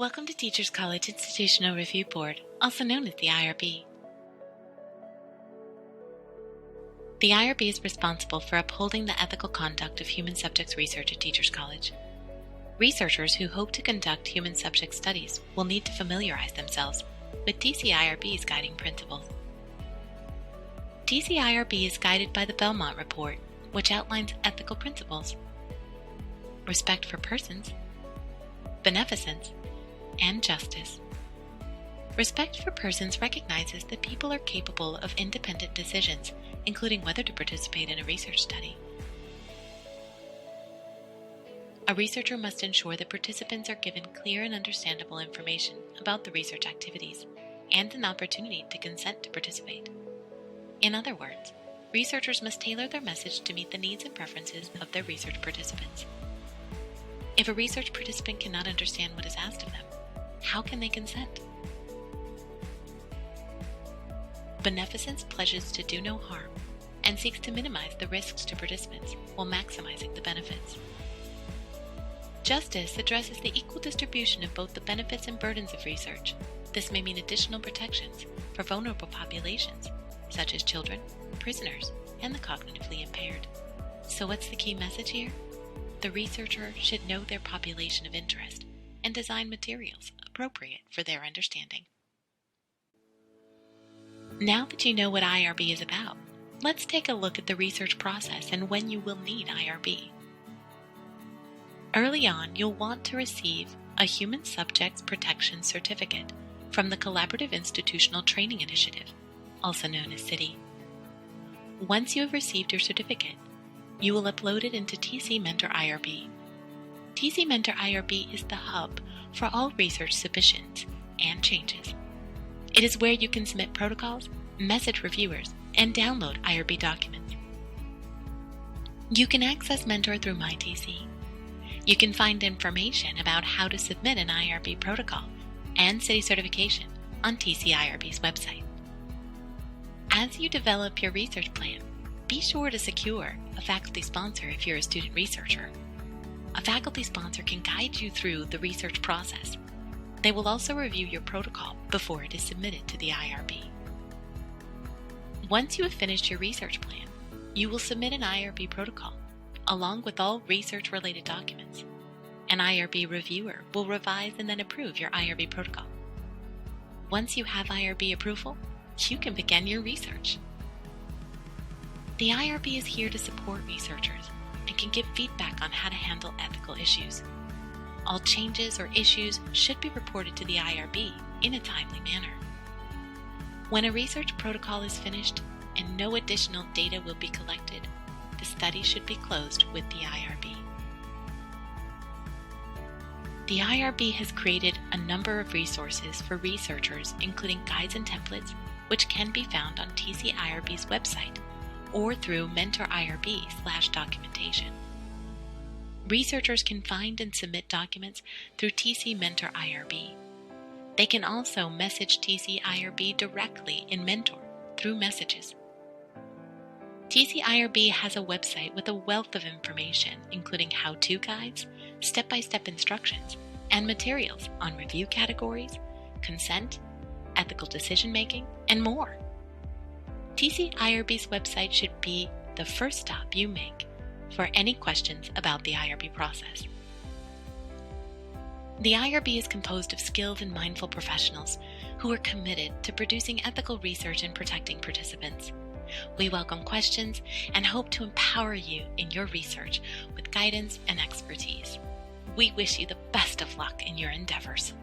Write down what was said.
Welcome to Teachers College Institutional Review Board, also known as the IRB. The IRB is responsible for upholding the ethical conduct of human subjects research at Teachers College. Researchers who hope to conduct human subject studies will need to familiarize themselves with TCIRB's guiding principles. TCIRB is guided by the Belmont Report, which outlines ethical principles: respect for persons, beneficence, and justice. Respect for persons recognizes that people are capable of independent decisions, including whether to participate in a research study. A researcher must ensure that participants are given clear and understandable information about the research activities and an opportunity to consent to participate. In other words, researchers must tailor their message to meet the needs and preferences of their research participants. If a research participant cannot understand what is asked of them, how can they consent? Beneficence pledges to do no harm and seeks to minimize the risks to participants while maximizing the benefits. Justice addresses the equal distribution of both the benefits and burdens of research. This may mean additional protections for vulnerable populations, such as children, prisoners, and the cognitively impaired. So what's the key message here? The researcher should know their population of interest and design materials appropriate for their understanding. Now that you know what IRB is about, let's take a look at the research process and when you will need IRB. Early on, you'll want to receive a Human Subjects Protection Certificate from the Collaborative Institutional Training Initiative, also known as CITI. Once you have received your certificate, you will upload it into TC Mentor IRB. TC Mentor IRB is the hub for all research submissions and changes. It is where you can submit protocols, message reviewers, and download IRB documents. You can access Mentor through MyTC. You can find information about how to submit an IRB protocol and CITI certification on TCIRB's website. As you develop your research plan, be sure to secure a faculty sponsor if you're a student researcher. A faculty sponsor can guide you through the research process. They will also review your protocol before it is submitted to the IRB. Once you have finished your research plan, you will submit an IRB protocol, along with all research-related documents. An IRB reviewer will revise and then approve your IRB protocol. Once you have IRB approval, you can begin your research. The IRB is here to support researchers and can give feedback on how to handle ethical issues. All changes or issues should be reported to the IRB in a timely manner. When a research protocol is finished and no additional data will be collected, the study should be closed with the IRB. The IRB has created a number of resources for researchers, including guides and templates, which can be found on TCIRB's website or through Mentor IRB/documentation. Researchers can find and submit documents through TC Mentor IRB. They can also message TCIRB directly in Mentor through messages. TCIRB has a website with a wealth of information, including how-to guides, step-by-step instructions, and materials on review categories, consent, ethical decision-making, and more. TCIRB's website should be the first stop you make for any questions about the IRB process. The IRB is composed of skilled and mindful professionals who are committed to producing ethical research and protecting participants. We welcome questions and hope to empower you in your research with guidance and expertise. We wish you the best of luck in your endeavors.